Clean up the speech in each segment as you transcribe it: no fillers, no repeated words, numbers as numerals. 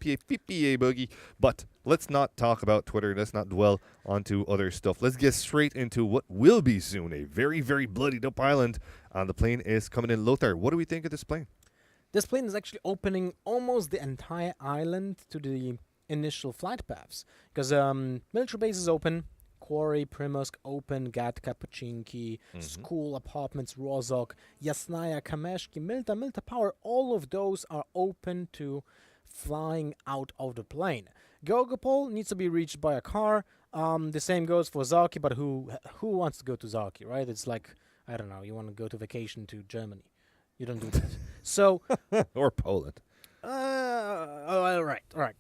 PA boogie. But let's not talk about Twitter. Let's not dwell onto other stuff. Let's get straight into what will be soon a very, very bloodied up island. And the plane is coming in. Lothar, what do we think of this plane? This plane is actually opening almost the entire island to the initial flight paths. Because military base is open, Quarry, Primorsk open, Gatka, Pochinki, school, apartments, Rozhok, Yasnaya, Kameshki, Milta Power, all of those are open to flying out of the plane. Georgopol needs to be reached by a car. The same goes for Zaki, but who wants to go to Zaki, right? It's like, I don't know, you want to go to vacation to Germany. You don't do that. So... or Poland. all right.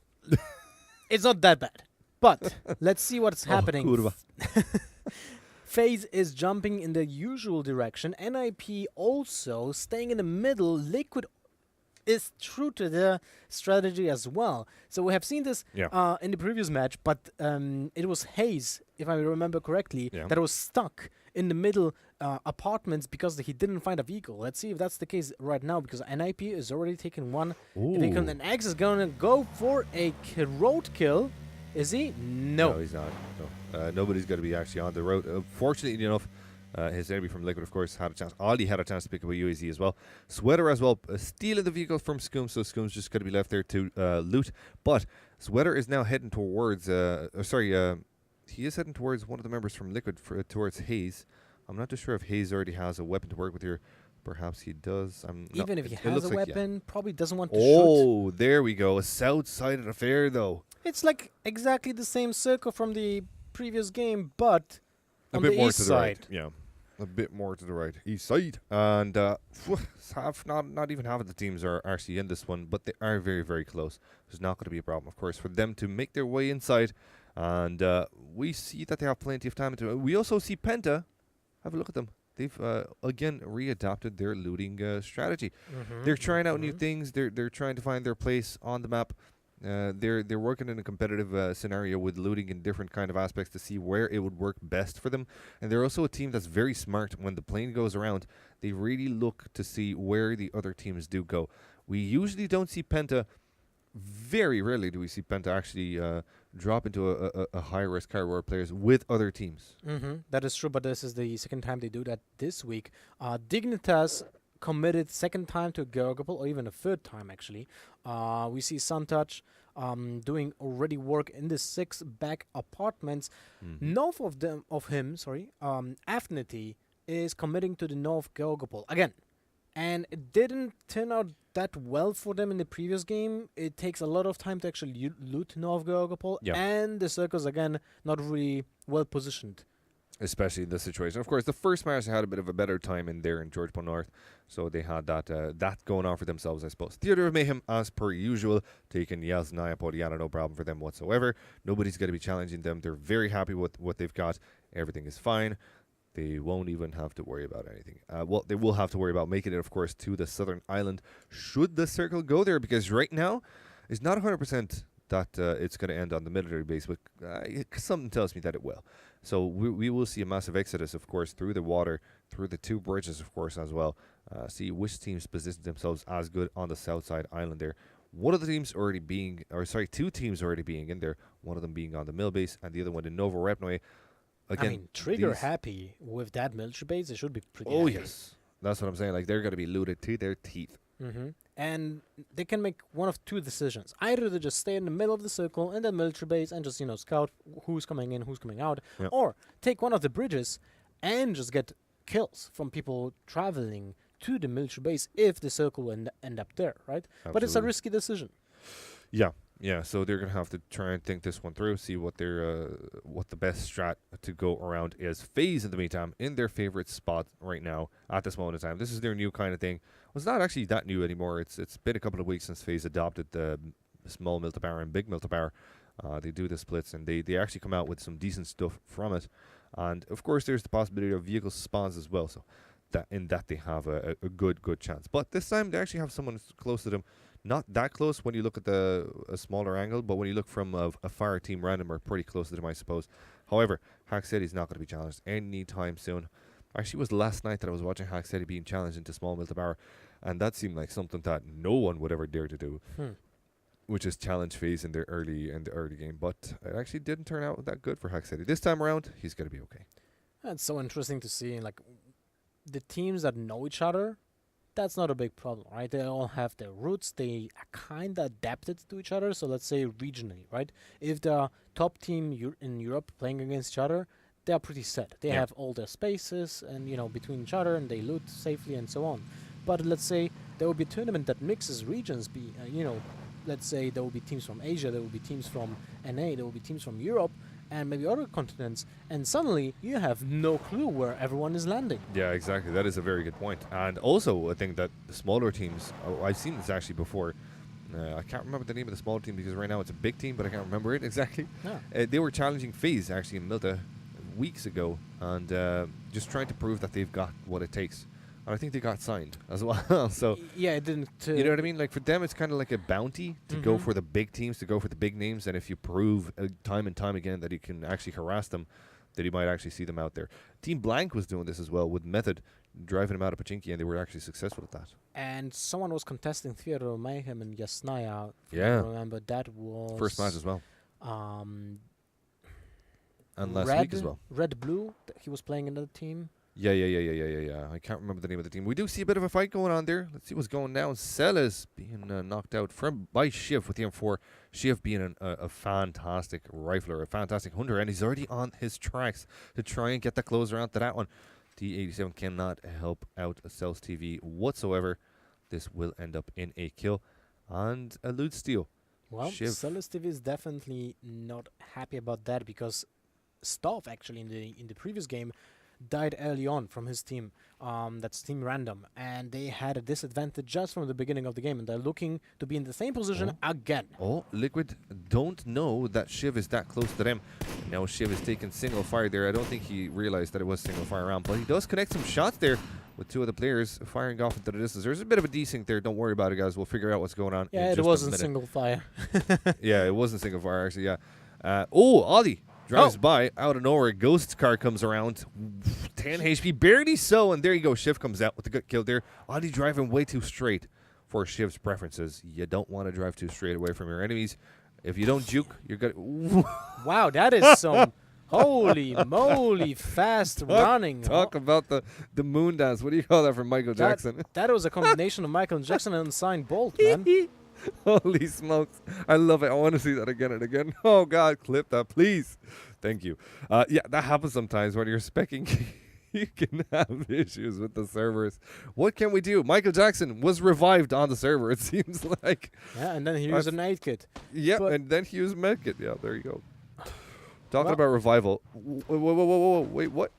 It's not that bad. But let's see what's happening. Kurwa. FaZe is jumping in the usual direction. NIP also staying in the middle. Liquid is true to their strategy as well. So we have seen this in the previous match, but it was Hayes, if I remember correctly, that was stuck in the middle apartments because he didn't find a vehicle. Let's see if that's the case right now, because NIP is already taking one. And X is going to go for a road kill. Is he? No, he's not. No. Nobody's going to be actually on the road. Fortunately enough, his enemy from Liquid, of course, had a chance. Ollie had a chance to pick up a UAZ as well. Sweater as well, stealing the vehicle from Scum, so Scum's just going to be left there to loot. But Sweater is now heading towards, he is heading towards one of the members from Liquid, towards Hayes. I'm not too sure if Hayes already has a weapon to work with here. Perhaps he does. Even if he has a weapon, probably doesn't want to shoot. Oh, there we go. A south-sided affair, though. It's like exactly the same circle from the previous game, but on the east side. Right. Yeah, a bit more to the right, east side. And not even half of the teams are actually in this one, but they are very, very close. There's not going to be a problem, of course, for them to make their way inside. And we see that they have plenty of time. We also see Penta. Have a look at them. They've again readapted their looting strategy. They're trying out new things. They're trying to find their place on the map. They're working in a competitive scenario with looting in different kind of aspects to see where it would work best for them. And they're also a team that's very smart. When the plane goes around, they really look to see where the other teams do go. We usually don't see Penta. Very rarely do we see Penta actually drop into a high-risk carrier players with other teams. That is true, but this is the second time they do that this week. Dignitas committed second time to Georgopol, or even a third time, actually. We see Suntouch doing already work in the 6 back apartments. North of him, Affinity is committing to the North Georgopol again. And it didn't turn out that well for them in the previous game. It takes a lot of time to actually loot North Georgopol, and the circles, again, not really well positioned. Especially in this situation. Of course, the first match had a bit of a better time in there in Georgetown North, so they had that going on for themselves, I suppose. Theater of Mayhem, as per usual, taking Yasnaya Podiana, no problem for them whatsoever. Nobody's going to be challenging them. They're very happy with what they've got. Everything is fine. They won't even have to worry about anything. Well, they will have to worry about making it, of course, to the southern island, should the circle go there, because right now, it's not 100% that it's going to end on the military base, but something tells me that it will. So we will see a massive exodus, of course, through the water, through the 2 bridges, of course, as well. See which teams position themselves as good on the south side island there. One of the teams already being, 2 teams already being in there, one of them being on the mill base, and the other one in Novorepnoe. Again, Trigger happy with that military base. They should be pretty happy. Yes. That's what I'm saying. Like, they're going to be looted to their teeth. And they can make one of 2 decisions. Either they just stay in the middle of the circle in the military base and just, scout who's coming in, who's coming out. Or take one of the bridges and just get kills from people traveling to the military base if the circle will end up there, right? Absolutely. But it's a risky decision. Yeah, so they're going to have to try and think this one through, see what the best strat to go around is. FaZe, in the meantime, in their favorite spot right now at this moment in time. This is their new kind of thing. Well, it's not actually that new anymore. It's been a couple of weeks since FaZe adopted the small Miltapower and big Miltapower. They do the splits, and they actually come out with some decent stuff from it. And, of course, there's the possibility of vehicle spawns as well, so that they have a good chance. But this time, they actually have someone close to them. Not that close when you look at a smaller angle, but when you look from a fire team random, are pretty close to them, I suppose. However, Hack City's not going to be challenged anytime soon. Actually, it was last night that I was watching Hack City being challenged into small Miltapower, and that seemed like something that no one would ever dare to do. which is challenge phase in the early game. But it actually didn't turn out that good for Hack City. This time around, he's going to be okay. It's so interesting to see, like, the teams that know each other. That's not a big problem, right? They all have their roots. They are kind of adapted to each other. So let's say regionally, right? If the top team in Europe playing against each other, they are pretty set. They have all their spaces and between each other, and they loot safely and so on. But let's say there will be a tournament that mixes regions. Let's say there will be teams from Asia, there will be teams from NA, there will be teams from Europe, and maybe other continents, and suddenly you have no clue where everyone is landing. Yeah, exactly. That is a very good point. And also, I think that the smaller teams, I've seen this actually before. I can't remember the name of the small team because right now it's a big team, but I can't remember it exactly. Yeah. They were challenging FaZe actually in Milta weeks ago, and just trying to prove that they've got what it takes. And I think they got signed as well. So Yeah, it didn't. you know what I mean? Like for them, it's kind of like a bounty to go for the big teams, to go for the big names. And if you prove time and time again that you can actually harass them, that you might actually see them out there. Team Blank was doing this as well with Method, driving them out of Pachinki, and they were actually successful at that. And someone was contesting Theodore Mayhem and Yasnaya. Yeah. I remember that was First match as well. And last Red, week as well. Red Blue. He was playing another team. Yeah. I can't remember the name of the team. We do see a bit of a fight going on there. Let's see what's going down. Celis being knocked out by Shiv with the M4. Shiv being a fantastic rifler, a fantastic hunter, and he's already on his tracks to try and get the closer onto that one. D87 cannot help out Cells TV whatsoever. This will end up in a kill and a loot steal. Well, Shiv. Celis TV is definitely not happy about that because Staff actually in the previous game died early on from his team. That's Team Random, and they had a disadvantage just from the beginning of the game, and they're looking to be in the same position again. Oh, Liquid don't know that Shiv is that close to them. Now Shiv is taking single fire there. I don't think he realized that it was single fire round, but he does connect some shots there with two of the players firing off into the distance. There's a bit of a desync there. Don't worry about it, guys. We'll figure out what's going on. Yeah, in it just wasn't a minute. single fire. Yeah, it wasn't single fire, actually, yeah. Ollie drives by out of nowhere. Ghost's car comes around. 10 HP, barely so, and there you go. Shiv comes out with the good kill there. Ollie driving way too straight for Shiv's preferences. You don't want to drive too straight away from your enemies. If you don't juke, you're going Wow, that is some holy moly fast running. Talk about the moon dance. What do you call that from Michael Jackson? That was a combination of Michael Jackson and Usain Bolt, man. Holy smokes. I love it. I want to see that again and again. Oh, God, clip that, please. Thank you. Yeah, that happens sometimes when you're speccing. You can have issues with the servers. What can we do? Michael Jackson was revived on the server, it seems like. Yeah, and then he used a nade kit. Yeah, and then he used medkit. Yeah, there you go. Talking about revival. Whoa. Wait, what?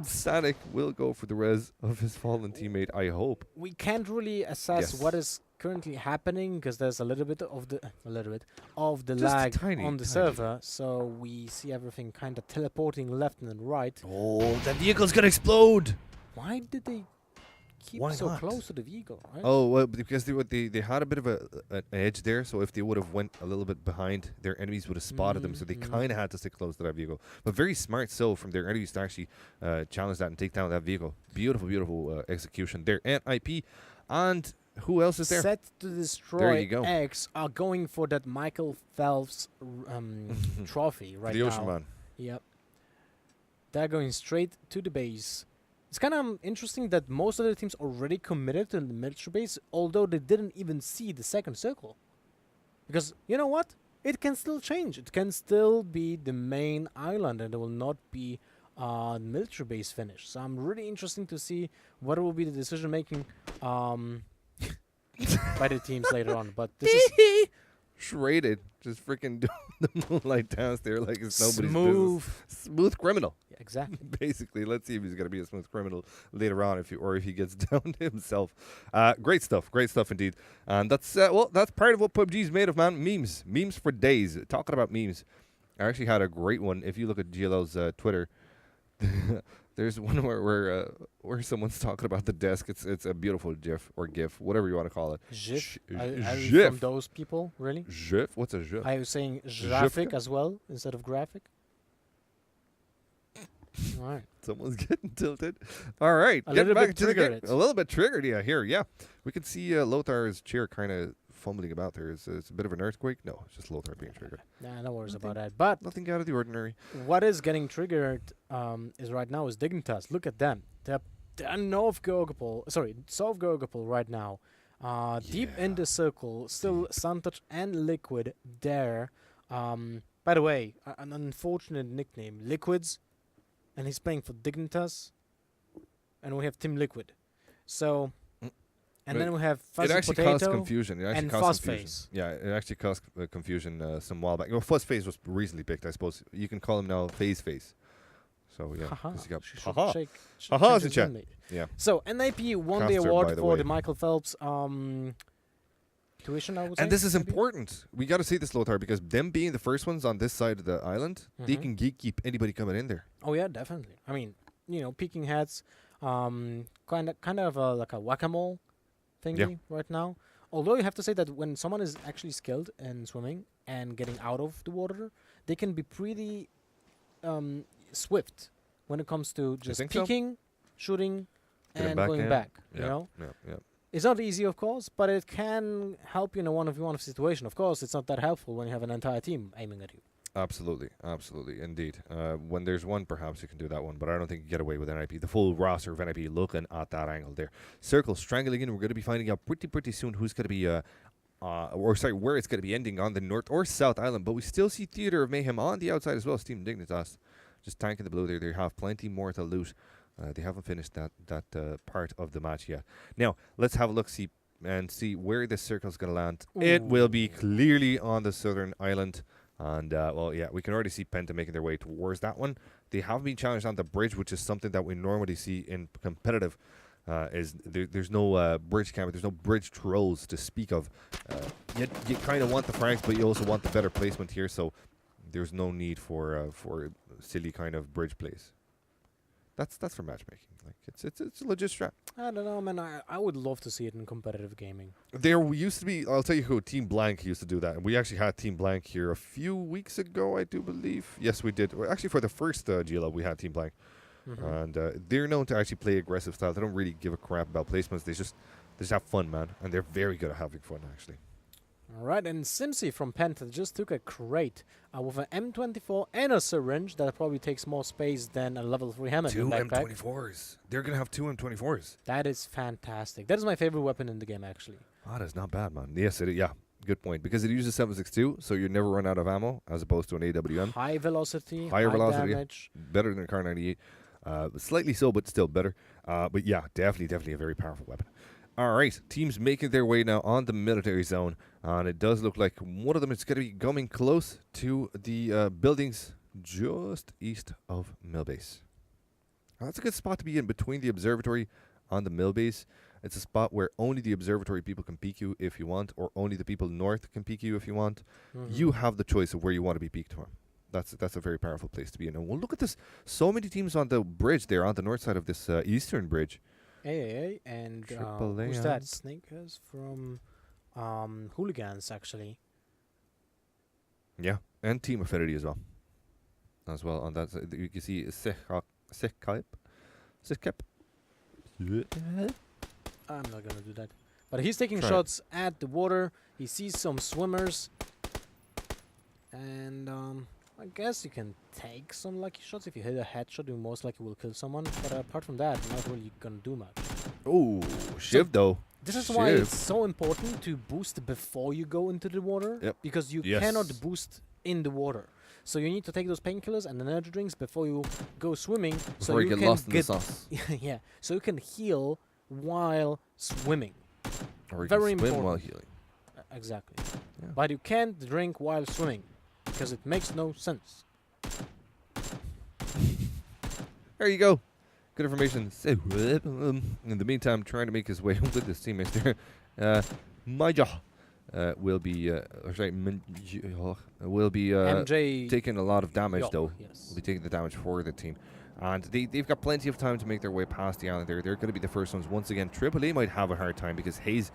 Sonic will go for the res of his fallen teammate, I hope. We can't really assess what is currently happening because there's a little bit of the Just lag tiny, on the server, so we see everything kind of teleporting left and right. Oh, that vehicle's gonna explode! Why did they keep Why so not? close to the vehicle? Right? Oh, well, because they had a bit of an edge there, so if they would have went a little bit behind, their enemies would have spotted them, so they kind of had to stick close to that vehicle. But very smart so from their enemies to actually challenge that and take down that vehicle. Beautiful execution there. And IP, and who else is there? Set to destroy There you go. X are going for that Michael Phelps trophy right the now. Ocean Man. Yep. They're going straight to the base. It's kind of interesting that most of the teams already committed to the military base, although they didn't even see the second circle. Because, you know what? It can still change. It can still be the main island, and there will not be military base finish. So I'm really interested to see what will be the decision making by the teams later on. But this is Shredded. Just freaking doing the moonlight dance there like it's nobody's smooth. business. Smooth criminal. Yeah, exactly. Basically, let's see if he's going to be a smooth criminal later on, if he gets down to himself. Great stuff indeed. And that's that's part of what PUBG's made of, man. Memes for days. Talking about memes, I actually had a great one. If you look at GLL's Twitter, there's one where someone's talking about the desk. It's a beautiful GIF or GIF, whatever you want to call it. GIF? Are you GIF. from those people, really? GIF? What's a GIF? Are you saying graphic as well instead of graphic? All right. Someone's getting tilted. All right. A Getting little back bit to the game. triggered. A little bit triggered, yeah. Here, yeah. We can see Lothar's chair kind of fumbling about there. It's a bit of an earthquake. No, it's just Lothar being triggered. Nah, no worries Nothing. about that. But Nothing out of the ordinary. what is getting triggered is right now is Dignitas. Look at them. They're North Gorgopol, sorry, South Gorgopol right now. Deep in the circle, still Santouch and Liquid there. By the way, an unfortunate nickname, Liquids, and he's playing for Dignitas, and we have Team Liquid. So, and But then we have It Fuzzy actually Potato caused confusion. It actually and caused confusion. Fuzzface. Yeah, it actually caused confusion some while back. Fuzzface was recently picked, I suppose. You can call him now Face. So yeah, Haha. 'cause he got She should haha. shake- Haha, change it's a his chat. name. Yeah. So NIP won the Caster, award by the for way. the Michael Phelps tuition, I would say. And this is maybe? important. We got to see this, Lothar, because them being the first ones on this side of the island, they Mhm. can keep anybody coming in there. Oh yeah, definitely. I mean, peeking heads, kind of like a whack-a-mole thingy right now. Although you have to say that when someone is actually skilled in swimming and getting out of the water, they can be pretty swift when it comes to just think so? peeking, shooting, Getting and back going in. back. Yeah. You know, Yeah. it's not easy, of course, but it can help you in a one-on-one situation. Of course, it's not that helpful when you have an entire team aiming at you. Absolutely, indeed. When there's one, perhaps you can do that one, but I don't think you get away with NIP. The full roster of NIP looking at that angle there. Circle strangling in. We're going to be finding out pretty soon who's going to be, where it's going to be ending on the North or South Island. But we still see Theater of Mayhem on the outside as well. Team Dignitas just tanking the blue there. They have plenty more to loot. They haven't finished that part of the match yet. Now let's have a look, see where this circle's going to land. It will be clearly on the southern island. And, we can already see Penta making their way towards that one. They have been challenged on the bridge, which is something that we normally see in competitive. There's no bridge camera, there's no bridge trolls to speak of. You kind of want the frags, but you also want the better placement here, so there's no need for silly kind of bridge plays. That's for matchmaking. Like it's a legit strat. I don't know, man. I would love to see it in competitive gaming. There used to be, I'll tell you who, Team Blank used to do that. And we actually had Team Blank here a few weeks ago, I do believe. Yes, we did. Well, actually, for the first GLL, we had Team Blank. And they're known to actually play aggressive style. They don't really give a crap about placements. They just have fun, man. And they're very good at having fun, actually. All right, and Simsy from Penta just took a crate with an M24 and a syringe that probably takes more space than a level 3 hammer. Two in a backpack. M24s. They're going to have two M24s. That is fantastic. That is my favorite weapon in the game, actually. Oh, that's not bad, man. Yes, yeah. Good point. Because it uses 7.62, so you never run out of ammo, as opposed to an AWM. High velocity, Higher high velocity, damage. Better than a Car 98. Slightly so, but still better. But yeah, definitely a very powerful weapon. All right, teams making their way now on the military zone. And it does look like one of them is going to be coming close to the buildings just east of Millbase. That's a good spot to be in, between the observatory and the Millbase. It's a spot where only the observatory people can peek you if you want, or only the people north can peek you if you want. You have the choice of where you want to be peeked from. That's a very powerful place to be in. And well, look at this. So many teams on the bridge there, on the north side of this eastern bridge. AAA and AAA who's that? and- Snakers from Hooligans, actually. Yeah, and Team Affinity as well. On that side, you can see Sikhkep. I'm not gonna do that. But he's taking Try it. shots at the water. He sees some swimmers. And I guess you can take some lucky shots. If you hit a headshot, you most likely will kill someone. But apart from that, not really gonna do much. Oh, Shiv though. This is why it's Shiv. so important to boost before you go into the water. Yep. Because you Yes. cannot boost in the water. So you need to take those painkillers and energy drinks before you go swimming. So Before you you get can lost in the sauce. yeah. So you can heal while swimming. Or you Very can swim while important. healing. Exactly. Yeah. But you can't drink while swimming because it makes no sense. There you go. Good information. So, in the meantime, trying to make his way with his teammates there. Maja will be, MJ. taking a lot of damage, Yok, though. Yes. Will be taking the damage for the team. And they've got plenty of time to make their way past the island there. They're going to be the first ones. Once again, Triple A might have a hard time because Hayes,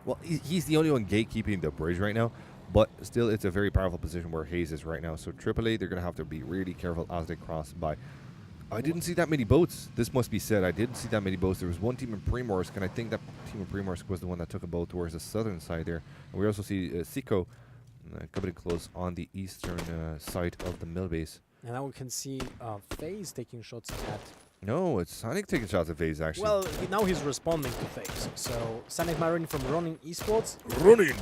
well, he's the only one gatekeeping the bridge right now. But still, it's a very powerful position where Hayes is right now. So Triple A, they're going to have to be really careful as they cross by. I didn't see that many boats. This must be said. I didn't see that many boats. There was one team in Primorsk, and I think that team in Primorsk was the one that took a boat towards the southern side there. And we also see Siko coming close on the eastern side of the mill base. And now we can see FaZe taking shots at. No, it's Sonic taking shots at FaZe, actually. Well, now he's responding to FaZe. So Sonic Marine from Running Esports running!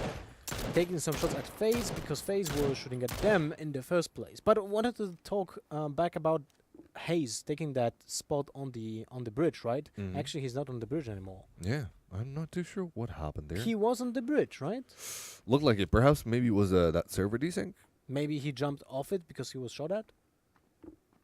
taking some shots at FaZe because FaZe were shooting at them in the first place. But I wanted to talk back about Hayes taking that spot on the bridge, right? Mhm. Actually, he's not on the bridge anymore. Yeah, I'm not too sure what happened there. He was on the bridge, right? Looked like it. Perhaps maybe it was that server desync? Maybe he jumped off it because he was shot at.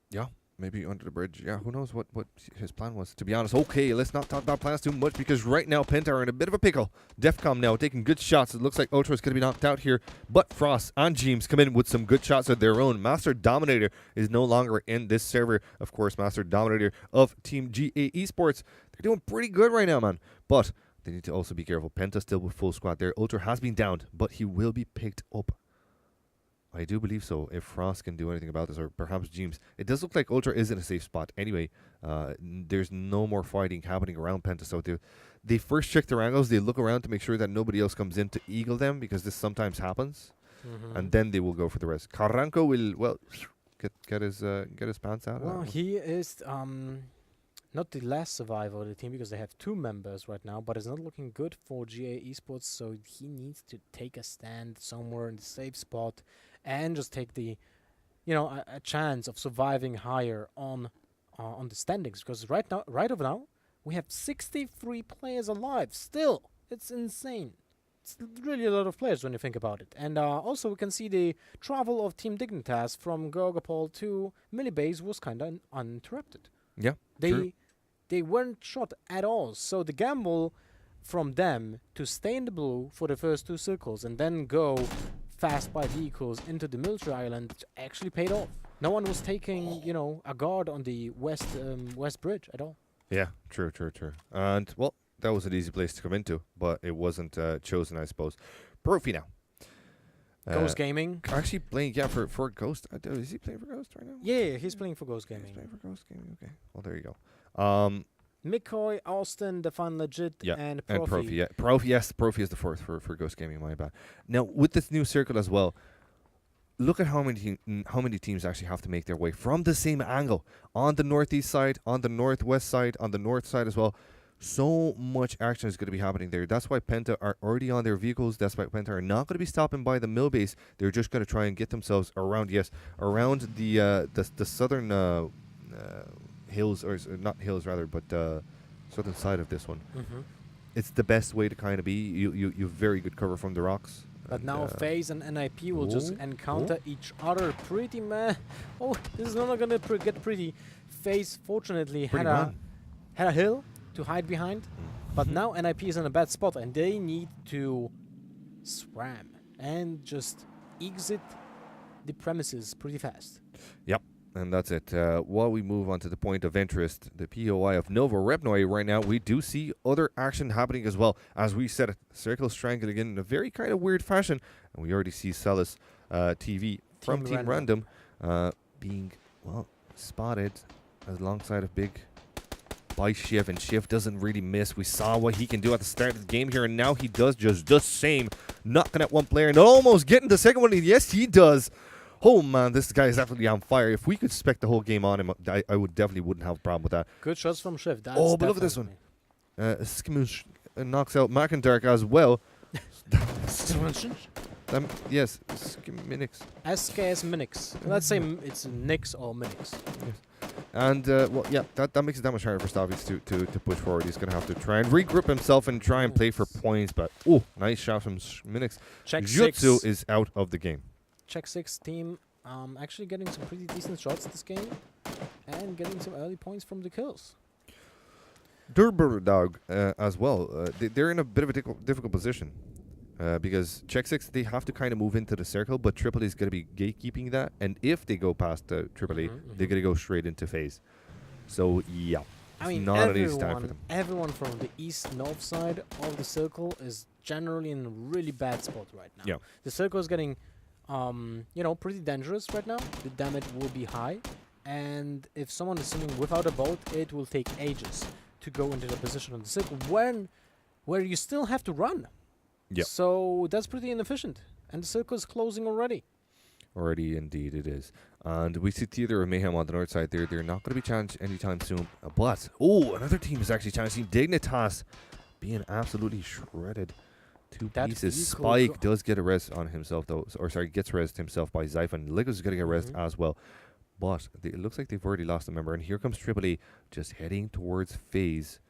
Yeah, maybe under the bridge. Yeah, who knows what his plan was. To be honest, okay, let's not talk about plans too much because right now Penta are in a bit of a pickle. Defcom now taking good shots. It looks like Ultra is going to be knocked out here, but Frost and James come in with some good shots of their own. Master Dominator is no longer in this server. Of course, Master Dominator of Team GA Esports. They're doing pretty good right now, man. But they need to also be careful. Penta still with full squad there. Ultra has been downed, but he will be picked up. I do believe so, if Frost can do anything about this, or perhaps James. It does look like Ultra is in a safe spot anyway. There's no more fighting happening around Penta, so they first check their angles, they look around to make sure that nobody else comes in to eagle them, because this sometimes happens, and then they will go for the rest. Carranco will, well, get his pants out. Well, he is not the last survivor of the team because they have 2 members right now, but it's not looking good for GA Esports, so he needs to take a stand somewhere in the safe spot and just take the, a chance of surviving higher on the standings. Because right over now, we have 63 players alive. Still, it's insane. It's really a lot of players when you think about it. And also we can see the travel of Team Dignitas from Gorgopol to Millibase was kind of uninterrupted. Yeah, true. They weren't shot at all. So the gamble from them to stay in the blue for the first 2 circles and then go fast by vehicles into the military island actually paid off. No one was taking, a guard on the west bridge at all. Yeah, true. And, well, that was an easy place to come into, but it wasn't chosen, I suppose. Profi now. Ghost Gaming. Actually playing, for Ghost. Is he playing for Ghost right now? Yeah, he's playing for Ghost He's Gaming. playing for Ghost Gaming, okay. Well, there you go. McCoy, Austin, Define Legit, and Profi. And Profi, yeah. Profi is the 4th for Ghost Gaming, my bad. Now, with this new circle as well, look at how many teams actually have to make their way from the same angle. On the northeast side, on the northwest side, on the north side as well. So much action is going to be happening there. That's why Penta are already on their vehicles. That's why Penta are not going to be stopping by the mill base. They're just going to try and get themselves around the southern hills, or not hills rather, but southern side of this one. It's the best way to kind of be. You very good cover from the rocks. But now FaZe and NIP will just encounter each other pretty Oh, this is not gonna get pretty. FaZe fortunately had a hill to hide behind, but now NIP is in a bad spot and they need to swam and just exit the premises pretty fast. Yep. And that's it. While we move on to the point of interest, the POI of Novo Repnoi right now, we do see other action happening as well. As we said, Circle strangling in a very kind of weird fashion. And we already see Celis TV from Team Random being, well, spotted alongside of Big by Shiv. And Shiv doesn't really miss. We saw what he can do at the start of the game here. And now he does just the same. Knocking at one player and almost getting the second one. Yes, he does. Oh man, this guy is absolutely on fire. If we could spec the whole game on him, I would definitely wouldn't have a problem with that. Good shots from Shiv. But look at this one. Skimoosh knocks out Macindark as well. Yes, Minix. SKS Minix. Let's say it's Nix or Minix. Yes. And, well, yeah, that makes it that much harder for Stavis to push forward. He's going to have to try and regroup himself and try and play for points. But, oh, nice shot from Minix. Jutsu is out of the game. Check 6 team actually getting some pretty decent shots this game and getting some early points from the kills. Durberdog as well. They're in a bit of a difficult position because Check 6, they have to kind of move into the circle, but Triple A is going to be gatekeeping that. And if they go past Triple A, they're going to go straight into FaZe. So, yeah. I mean, not an easy time for them. Everyone from the east-north side of the circle is generally in a really bad spot right now. Yeah. The circle is getting pretty dangerous right now. The damage will be high, and if someone is swimming without a boat, it will take ages to go into the position on the circle where you still have to run. Yep. So that's pretty inefficient, and the circle is closing already. Already, indeed, it is. And we see Theater of Mayhem on the north side there. They're not going to be challenged anytime soon. But, another team is actually challenging. Dignitas being absolutely shredded. Two That pieces. vehicle Spike does get a rest on himself, though. Gets rest himself by Zyphon. Ligo's going to get rest as well. But it looks like they've already lost a member. And here comes Triple A just heading towards FaZe.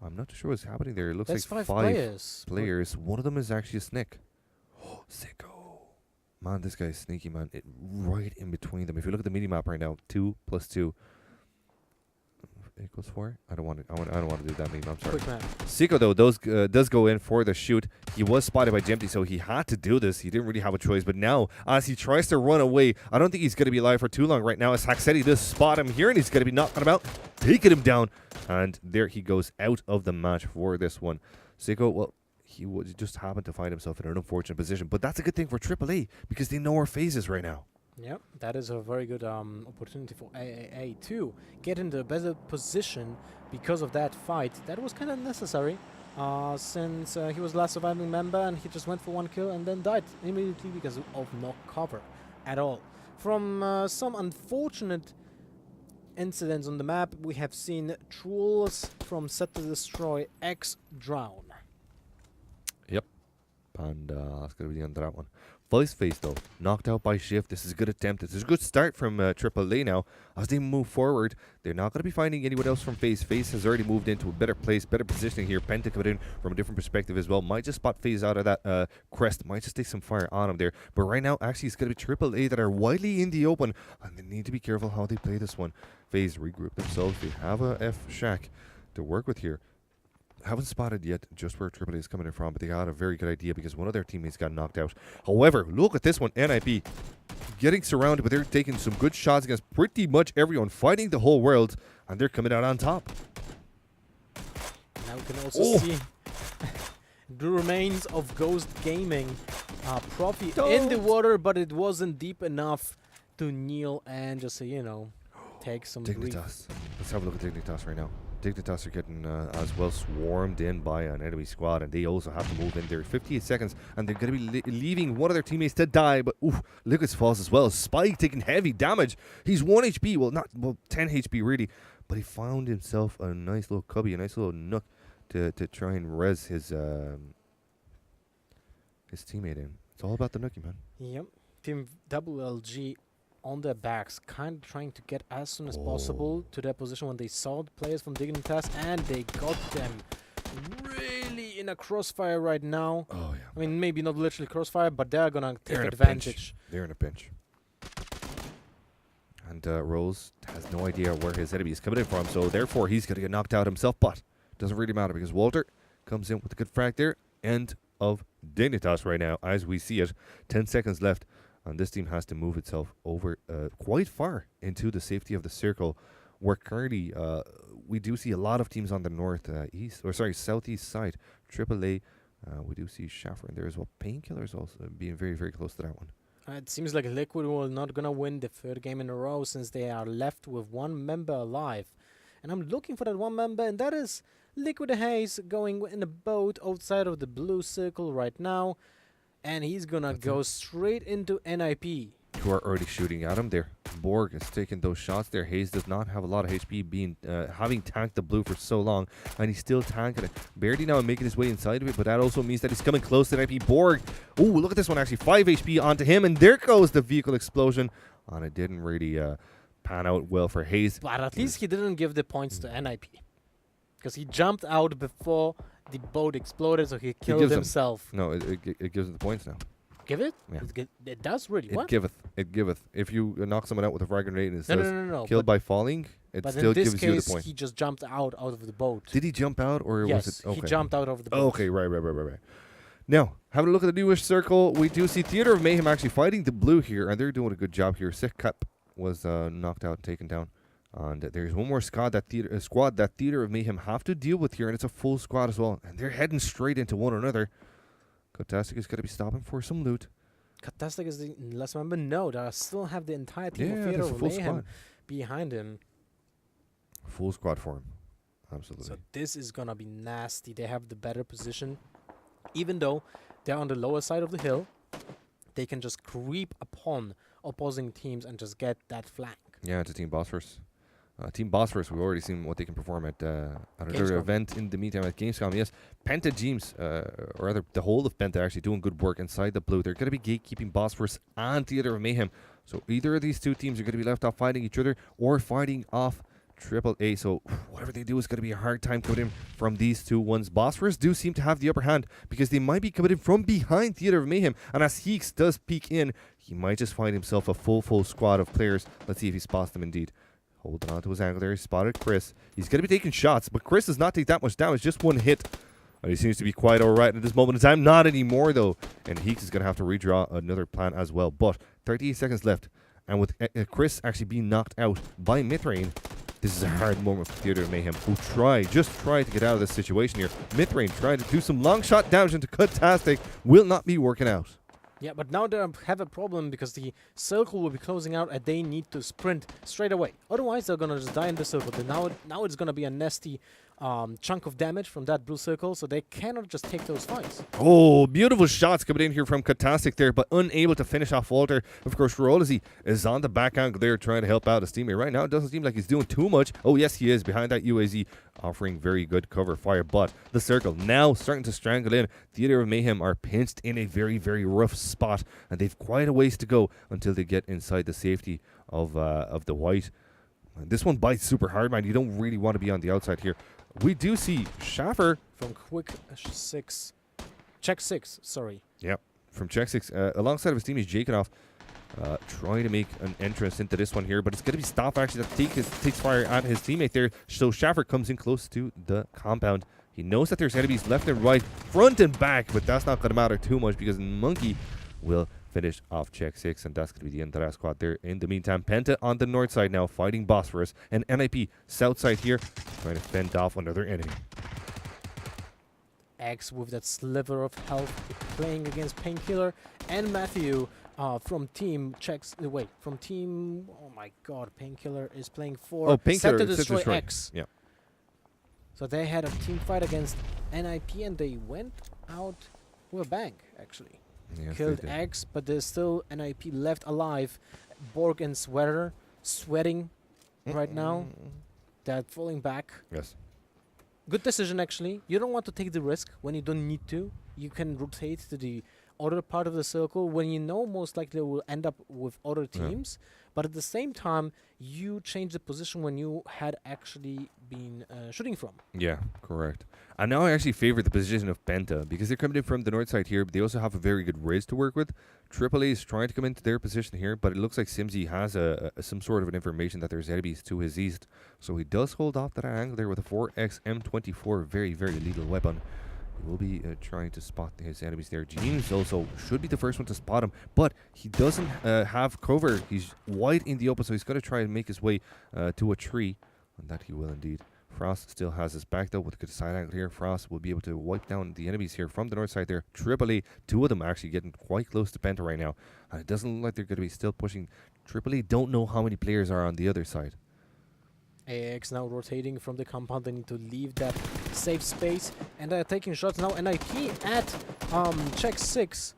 I'm not too sure what's happening there. It looks That's like five players. One of them is actually a Snick. Oh, sicko. Man, this guy's sneaky, man. Right in between them. If you look at the mini map right now, 2 + 2 equals 4. I don't want to do that meme. I'm sorry. Quick man. Sicko though does go in for the shoot. He was spotted by Jempty, so he had to do this. He didn't really have a choice. But now, as he tries to run away, I don't think he's going to be alive for too long right now. As Haxetti does spot him here, and he's going to be knocking him out, taking him down, and there he goes out of the match for this one. Sicko, well, he just happened to find himself in an unfortunate position. But that's a good thing for AAA because they know where FaZe is right now. Yep, that is a very good opportunity for AAA to get into a better position because of that fight. That was kind of necessary since he was the last surviving member and he just went for 1 kill and then died immediately because of no cover at all. From some unfortunate incidents on the map, we have seen Trolls from Set to Destroy X drown. And that's going to be the end of that one. FaZe though, knocked out by Shift. This is a good attempt. This is a good start from AAA now. As they move forward, they're not going to be finding anyone else from FaZe. FaZe has already moved into a better place, better positioning here. Penta coming in from a different perspective as well. Might just spot FaZe out of that crest. Might just take some fire on him there. But right now, actually, it's going to be AAA that are widely in the open. And they need to be careful how they play this one. FaZe regroup themselves. They have a F-Shack to work with here. Haven't spotted yet just where AAA is coming in from, but they got a very good idea because one of their teammates got knocked out. However, look at this one, NIP getting surrounded, but they're taking some good shots against pretty much everyone, fighting the whole world, and they're coming out on top. Now we can also see the remains of Ghost Gaming. Profi in the water, but it wasn't deep enough to kneel and just, take some grief. Dignitas. Let's have a look at Dignitas right now. Dignitas are getting as well swarmed in by an enemy squad, and they also have to move in there. 58 seconds, and they're going to be leaving one of their teammates to die. But Lucas falls as well. Spike taking heavy damage. He's 1 HP. Well, 10 HP really. But he found himself a nice little cubby, a nice little nook to try and res his teammate in. It's all about the nookie, man. Yep. Team WLG on their backs, kind of trying to get as soon as possible to their position when they saw the players from Dignitas, and they got them really in a crossfire right now. Oh, yeah. I mean, maybe not literally crossfire, but they're gonna take They're in advantage. They're in a pinch. And Rose has no idea where his enemy is coming in from, so therefore he's going to get knocked out himself, but doesn't really matter because Walter comes in with a good frag there. End of Dignitas right now as we see it. 10 seconds left. And this team has to move itself over quite far into the safety of the circle, where currently we do see a lot of teams on the southeast side. AAA, we do see Schaffer in there as well. Painkillers also being very, very close to that one. It seems like Liquid will not gonna win the 3rd game in a row since they are left with 1 member alive. And I'm looking for that 1 member, and that is Liquid Haze going in a boat outside of the blue circle right now. And he's gonna go straight into NIP. Who are already shooting at him there. Borg is taking those shots there. Hayes does not have a lot of HP, having tanked the blue for so long, and he's still tanking it. Barely now making his way inside of it, but that also means that he's coming close to NIP. Borg, look at this one, actually 5 HP onto him, and there goes the vehicle explosion. And it didn't really pan out well for Hayes. But at least he didn't give the points to NIP, because he jumped out before the boat exploded, so he killed himself. No, it gives him the points now. Give it? Yeah. It does really. It giveth. If you knock someone out with a frag grenade and it says no. killed by falling, it still gives you the point. He just jumped out of the boat. Did he jump out, or yes, was it? Okay. He jumped out of the boat. Okay, right. Now, having a look at the newish circle, we do see Theater of Mayhem actually fighting the blue here, and they're doing a good job here. Sick Cup was knocked out and taken down. And there's one more squad that Theater of Mayhem have to deal with here, and it's a full squad as well. And they're heading straight into one another. Kotastic is going to be stopping for some loot. Kotastic is the last member. No, they still have the entire team of Yeah, Theater there's a of full Mayhem squad. behind him. Full squad for him. Absolutely. So this is gonna be nasty. They have the better position. Even though they're on the lower side of the hill, they can just creep upon opposing teams and just get that flank. Yeah, it's a Team Bosphorus. Team Bosphorus, we've already seen what they can perform at another Gamescom. event in the meantime at Gamescom. Yes, Penta Teams, or rather the whole of Penta, actually doing good work inside the blue. They're going to be gatekeeping Bosphorus and Theater of Mayhem. So either of these two teams are going to be left off fighting each other or fighting off AAA. So whatever they do is going to be a hard time coming in from these two ones. Bosphorus do seem to have the upper hand because they might be coming in from behind Theater of Mayhem. And as Heeks does peek in, he might just find himself a full squad of players. Let's see if he spots them indeed. Holding on to his angle there. He spotted Chris. He's going to be taking shots, but Chris does not take that much damage. Just one hit. And he seems to be quite all right at this moment in time. Not anymore, though. And Heeks is going to have to redraw another plan as well. But 38 seconds left. And with Chris actually being knocked out by Mithrain, this is a hard moment for Theater of Mayhem, who just try to get out of this situation here. Mithrain trying to do some long shot damage into Cutastic. Will not be working out. Yeah, but now they have a problem because the circle will be closing out and they need to sprint straight away. Otherwise, they're going to just die in the circle. But now it's going to be a nasty chunk of damage from that blue circle, so they cannot just take those fights. Oh, beautiful shots coming in here from Katastic there, but unable to finish off Walter. Of course, Rolazy is on the back angle there trying to help out his teammate. Right now, it doesn't seem like he's doing too much. Oh, yes, he is behind that UAZ, offering very good cover fire. But the circle now starting to strangle in. Theater of Mayhem are pinched in a very, very rough spot, and they've quite a ways to go until they get inside the safety of the white. This one bites super hard, man. You don't really want to be on the outside here. We do see Schaffer from Check 6, sorry. Yep, from Check 6, alongside of his teammate Jaconoff, trying to make an entrance into this one here, but it's going to be Stoff actually that takes fire at his teammate there. So Schaffer comes in close to the compound. He knows that there's enemies left and right, front and back, but that's not going to matter too much because Monkey will finish off Check 6, and that's going to be the end of that squad there. In the meantime, Penta on the north side now fighting Bosphorus, and NIP south side here trying to fend off another enemy. X with that sliver of health playing against Painkiller, and Matthew from Team Checks. Oh my god, Painkiller is playing for Set to Destroy X. Yeah. So they had a team fight against NIP and they went out with a bang, actually. Yes, Killed X, but there's still NIP left alive. Borg and Sweater sweating right now. They're falling back. Yes. Good decision, actually. You don't want to take the risk when you don't need to. You can rotate to the other part of the circle when you know most likely will end up with other teams. But at the same time, you change the position when you had actually been shooting from. Yeah, correct. And now I actually favor the position of Penta because they're coming in from the north side here, but they also have a very good Riz to work with. AAA is trying to come into their position here, but it looks like Simsy has some sort of an information that there's enemies to his east. So he does hold off that angle there with a 4X M24, very, very lethal weapon. He will be trying to spot his enemies there. James also should be the first one to spot him, but he doesn't have cover. He's wide in the open, so he's going to try and make his way to a tree, and that he will indeed. Frost still has his back, though, with a good side angle here. Frost will be able to wipe down the enemies here from the north side there. AAA, two of them actually getting quite close to Penta right now, and it doesn't look like they're going to be still pushing. AAA don't know how many players are on the other side. AX now rotating from the compound. They need to leave that safe space, and they're taking shots now. NIP at Check 6.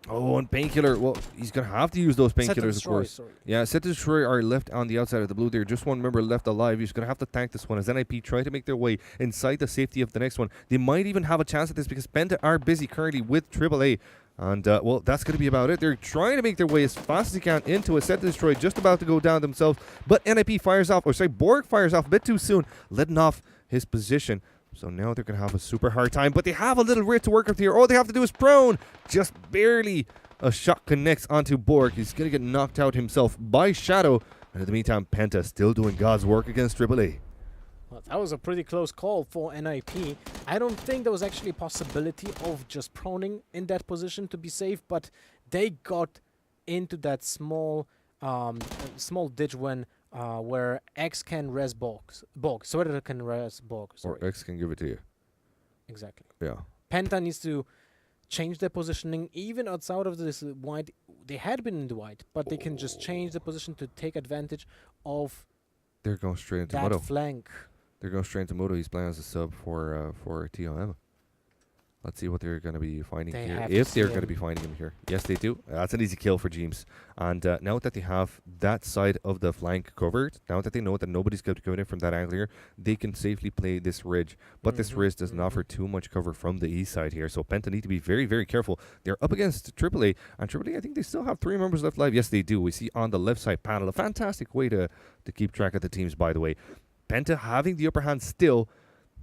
Oh, and Painkiller. Well, he's going to have to use those painkillers, of course. Sorry. Yeah, Set to Destroy are left on the outside of the blue there. Just one member left alive. He's going to have to tank this one as NIP try to make their way inside the safety of the next one. They might even have a chance at this because Penta are busy currently with AAA. And, well, that's going to be about it. They're trying to make their way as fast as they can into a Set to Destroy, just about to go down themselves. But NIP fires off, Borg fires off a bit too soon, letting off his position. So now they're going to have a super hard time. But they have a little Rit to work with here. All they have to do is prone. Just barely a shot connects onto Borg. He's going to get knocked out himself by Shadow. And in the meantime, Penta still doing God's work against AAA. Well, that was a pretty close call for NIP. I don't think there was actually a possibility of just proning in that position to be safe, but they got into that small ditch when where X can res Borg. Sweater can res Borg. Sorry. Or X can give it to you. Exactly. Yeah. Penta needs to change their positioning even outside of this white. They had been in the white, but they can just change the position to take advantage of They're going straight into That Muto. flank. They're going straight into Muto. He's playing as a sub for TOM. Let's see what they're going to be finding They here. have If to they're see going to him. be finding him here. Yes, they do. That's an easy kill for James. And now that they have that side of the flank covered, now that they know that nobody's going to come in from that angle here, they can safely play this ridge. But this ridge doesn't offer too much cover from the east side here. So Penta need to be very, very careful. They're up against AAA. And AAA, I think they still have 3 members left live. Yes, they do. We see on the left side panel. A fantastic way to keep track of the teams, by the way. Penta having the upper hand still.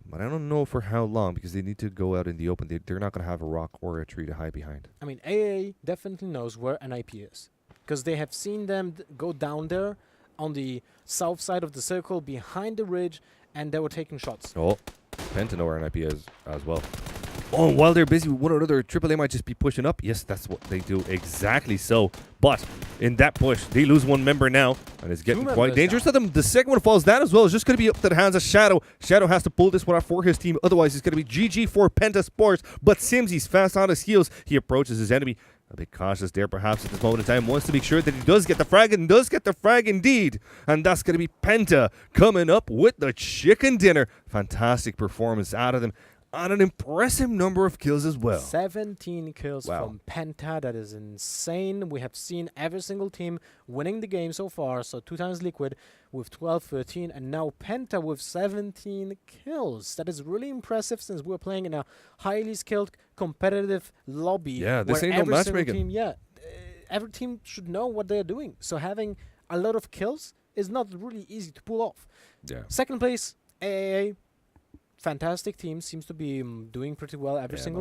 But I don't know for how long, because they need to go out in the open. They're not going to have a rock or a tree to hide behind. I mean, AA definitely knows where an IP is, because they have seen them go down there on the south side of the circle behind the ridge, and they were taking shots. Oh, Penta know where an IP is as well. Oh, and while they're busy with one another, AAA might just be pushing up. Yes, that's what they do. Exactly so. But in that push, they lose 1 member now, and it's getting quite dangerous to them. The second one falls down as well. It's just going to be up to the hands of Shadow. Shadow has to pull this one out for his team. Otherwise, it's going to be GG for Penta Sports. But Simsy's fast on his heels. He approaches his enemy. A bit cautious there, perhaps, at this moment in time. Wants to make sure that he does get the frag, and does get the frag indeed. And that's going to be Penta coming up with the chicken dinner. Fantastic performance out of them. On an impressive number of kills as well. 17 kills from Penta. That is insane. We have seen every single team winning the game so far. So 2 times Liquid with 12, 13, and now Penta with 17 kills. That is really impressive, since we're playing in a highly skilled competitive lobby. Yeah, this where ain't no every single matchmaking. team, every team should know what they're doing. So having a lot of kills is not really easy to pull off. Yeah. Second place, AAA. Fantastic team, seems to be doing pretty well every Yeah, single